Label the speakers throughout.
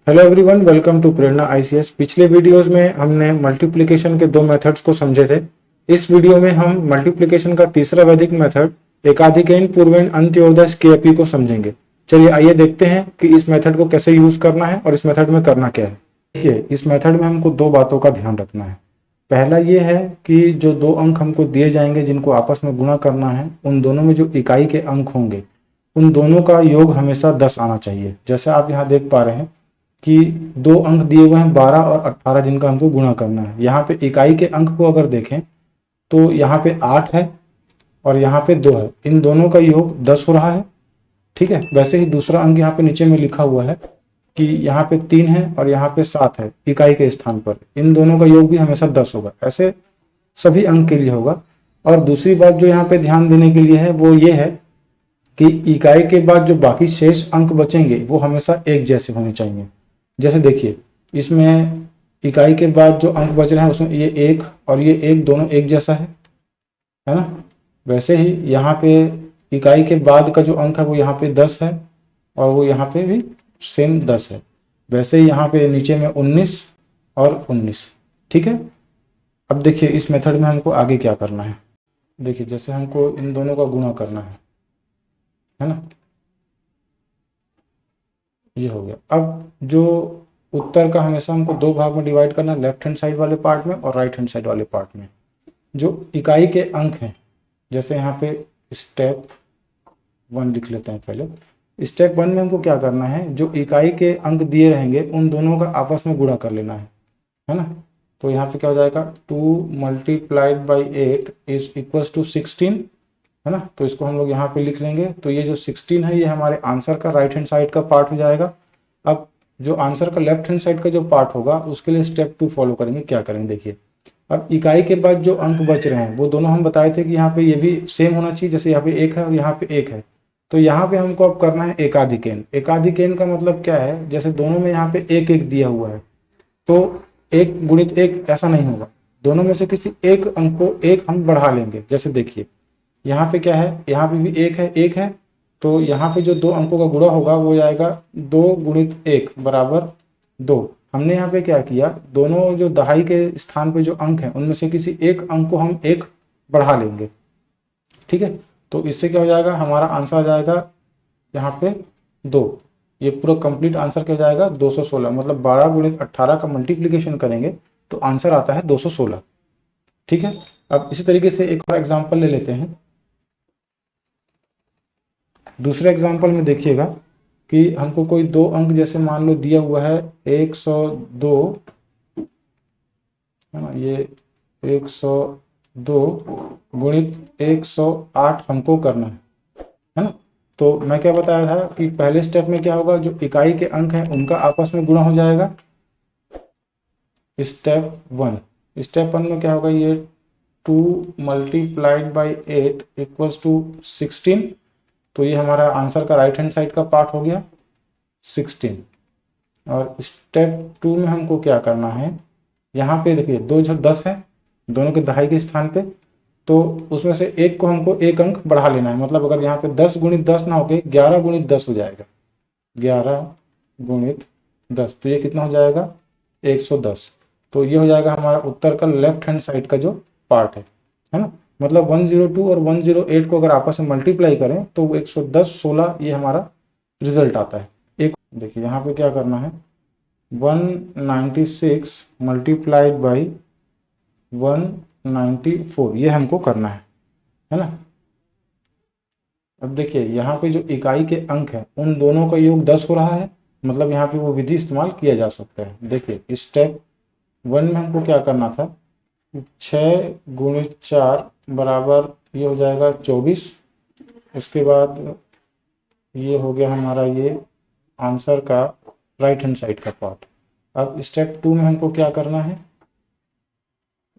Speaker 1: Hello everyone, welcome to Prerna ICS. पिछले videos में हमने मल्टीप्लिकेशन के दो मेथड्स को समझे थे। इस वीडियो में हम मल्टीप्लिकेशन का तीसरा वैदिक मेथड एकाधिकैन पूर्वेण अंत्योदय केएपी को समझेंगे। चलिए आइए देखते हैं कि इस मेथड को कैसे यूज करना है और इस मेथड में करना क्या है। देखिए, इस मेथड में हमको दो बातों का ध्यान रखना है। पहला ये है कि जो दो अंक हमको दिए जाएंगे जिनको आपस में गुणा करना है, उन दोनों में जो इकाई के अंक होंगे उन दोनों का योग हमेशा 10 आना चाहिए। जैसे आप यहाँ देख पा रहे हैं कि दो अंक दिए हुए हैं 12 और 18 जिनका हमको गुणा करना है। यहाँ पे इकाई के अंक को अगर देखें तो यहाँ पे 8 है और यहाँ पे 2 है। इन दोनों का योग 10 हो रहा है। ठीक है। वैसे ही दूसरा अंक यहाँ पे नीचे में लिखा हुआ है कि यहाँ पे 3 है और यहाँ पे 7 है इकाई के स्थान पर। इन दोनों का योग भी हमेशा 10 होगा। ऐसे सभी अंक के लिए होगा। और दूसरी बात जो यहाँ पे ध्यान देने के लिए है वो ये है कि इकाई के बाद जो बाकी शेष अंक बचेंगे वो हमेशा एक जैसे होने चाहिए। जैसे देखिए, इसमें इकाई के बाद जो अंक बच रहे हैं उसमें ये 1 और ये 1 दोनों एक जैसा है ना। वैसे ही यहाँ पे इकाई के बाद का जो अंक है वो यहाँ पे 10 है और वो यहाँ पे भी सेम 10 है। वैसे ही यहाँ पे नीचे में 19 और 19। ठीक है। अब देखिए इस मेथड में हमको आगे क्या करना है। देखिए, जैसे हमको इन दोनों का गुणा करना है ना। ये हो गया। अब जो उत्तर का हमेशा हमको दो भाग में डिवाइड करना है, लेफ्ट हैंड साइड वाले पार्ट में और राइट हैंड साइड वाले पार्ट में। जो इकाई के अंक हैं, जैसे यहाँ पे स्टेप 1 लिख लेते हैं पहले। स्टेप 1 में हमको क्या करना है, जो इकाई के अंक दिए रहेंगे उन दोनों का आपस में गुणा कर लेना है ना। तो यहाँ पे क्या हो जाएगा, 2 multiplied by 8 is equals to 16 है ना। तो इसको हम लोग यहाँ पे लिख लेंगे। तो ये जो 16 है ये हमारे आंसर का राइट हैंड साइड का पार्ट हो जाएगा। अब जो आंसर का लेफ्ट हैंड साइड का जो पार्ट होगा उसके लिए स्टेप 2 फॉलो करेंगे। क्या करेंगे देखिए, अब इकाई के बाद जो अंक बच रहे हैं वो दोनों हम बताए थे कि यहाँ पे ये भी सेम होना चाहिए। जैसे यहाँ पे 1 है और यहाँ पे 1 है, तो यहाँ पे हमको अब करना है एकाधिकैन। एकाधिकैन का मतलब क्या है, जैसे दोनों में यहाँ पे 1 1 दिया हुआ है तो 1 गुणित 1 ऐसा नहीं होगा। दोनों में से किसी एक अंक को 1 हम बढ़ा लेंगे। जैसे देखिए यहाँ पे क्या है, यहाँ पे भी 1 है 1 है, तो यहाँ पे जो दो अंकों का गुणा होगा वो आएगा 2 गुणित 1 बराबर 2। हमने यहाँ पे क्या किया, दोनों जो दहाई के स्थान पे जो अंक हैं उनमें से किसी एक अंक को हम 1 बढ़ा लेंगे। ठीक है। तो इससे क्या हो जाएगा, हमारा आंसर आ जाएगा यहाँ पे 2। ये पूरा कंप्लीट आंसर क्या हो जाएगा 216। मतलब 12 गुणित 18 का मल्टीप्लीकेशन करेंगे तो आंसर आता है 216। ठीक है। अब इसी तरीके से एक और एग्जाम्पल ले लेते हैं। दूसरे एग्जाम्पल में देखिएगा कि हमको कोई दो अंक जैसे मान लो दिया हुआ है 102 है ना। ये 102 गुणित 108 हमको करना है ना। तो मैं क्या बताया था कि पहले स्टेप में क्या होगा, जो इकाई के अंक हैं उनका आपस में गुणा हो जाएगा। स्टेप 1 में क्या होगा, ये 2 मल्टीप्लाइड बाई 8 इक्वल्स टू 16। तो ये हमारा आंसर का राइट हैंड साइड का पार्ट हो गया 16। और स्टेप 2 में हमको क्या करना है, यहाँ पे देखिए 2 10 है दोनों के दहाई के स्थान पे, तो उसमें से एक को हमको एक अंक बढ़ा लेना है। मतलब अगर यहाँ पे 10 गुणित 10 ना होके 11 गुणित 10 हो जाएगा। 11 गुणित 10 तो ये कितना हो जाएगा 110। तो ये हो जाएगा हमारा उत्तर का लेफ्ट हैंड साइड का जो पार्ट है ना। मतलब 102 और 108 को अगर आपस में मल्टीप्लाई करें तो 110 16 ये हमारा रिजल्ट आता है। एक देखिए यहाँ पे क्या करना है, 196 मल्टीप्लाइड बाई 194 ये हमको करना है ना। अब देखिए यहाँ पे जो इकाई के अंक है उन दोनों का योग 10 हो रहा है। मतलब यहाँ पे वो विधि इस्तेमाल किया जा सकता है। देखिए स्टेप 1 में हमको क्या करना था, 6 गुणित 4 बराबर ये हो जाएगा 24। उसके बाद ये हो गया हमारा ये आंसर का राइट हैंड साइड का पार्ट। अब स्टेप 2 में हमको क्या करना है,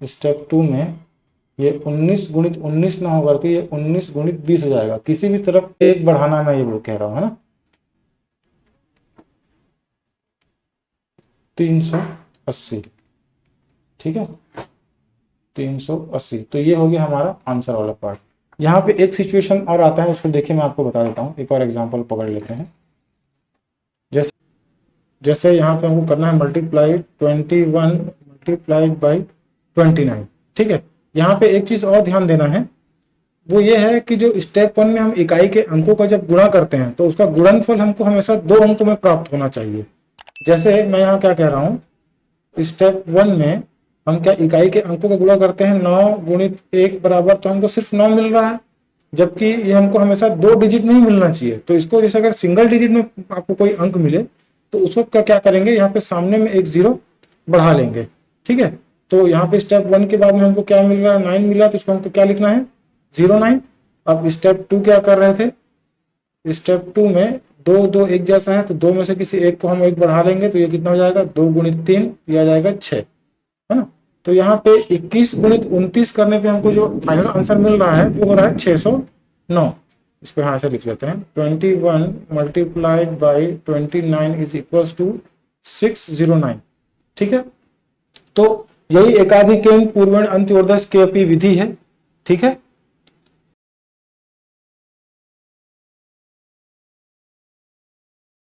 Speaker 1: स्टेप 2 में ये 19 गुणित 19 ना होकर के ये 19 गुणित 20 हो जाएगा। किसी भी तरफ एक बढ़ाना मैं ये वो कह रहा हूँ है ना। 380। ठीक है 380। तो ये हो गया हमारा आंसर वाला पार्ट। यहाँ पे एक सिचुएशन और आता है, उसको देखिए मैं आपको बता देता हूँ। एक और एग्जांपल पकड़ लेते हैं। जैसे जैसे यहाँ पे हमको करना है मल्टीप्लाई 21 मल्टीप्लाइड बाई 29। ठीक है, यहाँ पे एक चीज और ध्यान देना है, वो ये है कि जो स्टेप 1 में हम इकाई के अंकों का जब गुणा करते हैं तो उसका गुणनफल हमको हमेशा 2 अंकों में प्राप्त होना चाहिए। जैसे मैं यहाँ क्या कह रहा हूँ, स्टेप 1 में हम क्या इकाई के अंकों का गुणा करते हैं, 9 गुणित 1 बराबर, तो हमको सिर्फ 9 मिल रहा है, जबकि ये हमको हमेशा 2 डिजिट नहीं मिलना चाहिए। तो इसको जैसे अगर सिंगल डिजिट में आपको कोई अंक मिले तो उस वक्त क्या करेंगे, यहाँ पे सामने में एक 0 बढ़ा लेंगे। ठीक है, तो यहाँ पे स्टेप 1 के बाद में हमको क्या मिल रहा है, 9 मिला, तो इसको हमको क्या लिखना है, 09। अब स्टेप 2 क्या कर रहे थे, स्टेप 2 में 2 2 एक जैसा है, तो 2 में से किसी एक को हम 1 बढ़ा लेंगे, तो ये कितना हो जाएगा, 2 गुणित 3, ये आ जाएगा 6, है ना। तो यहाँ पे 21 गुणित 29 करने पे हमको जो फाइनल आंसर मिल रहा है वो हो रहा है 609। इसको यहाँ से लिख लेते हैं, 21 multiplied by 29 is equals to 609। ठीक है, तो यही एकाधिक पूर्वण अंत्योदय के विधि है। ठीक है।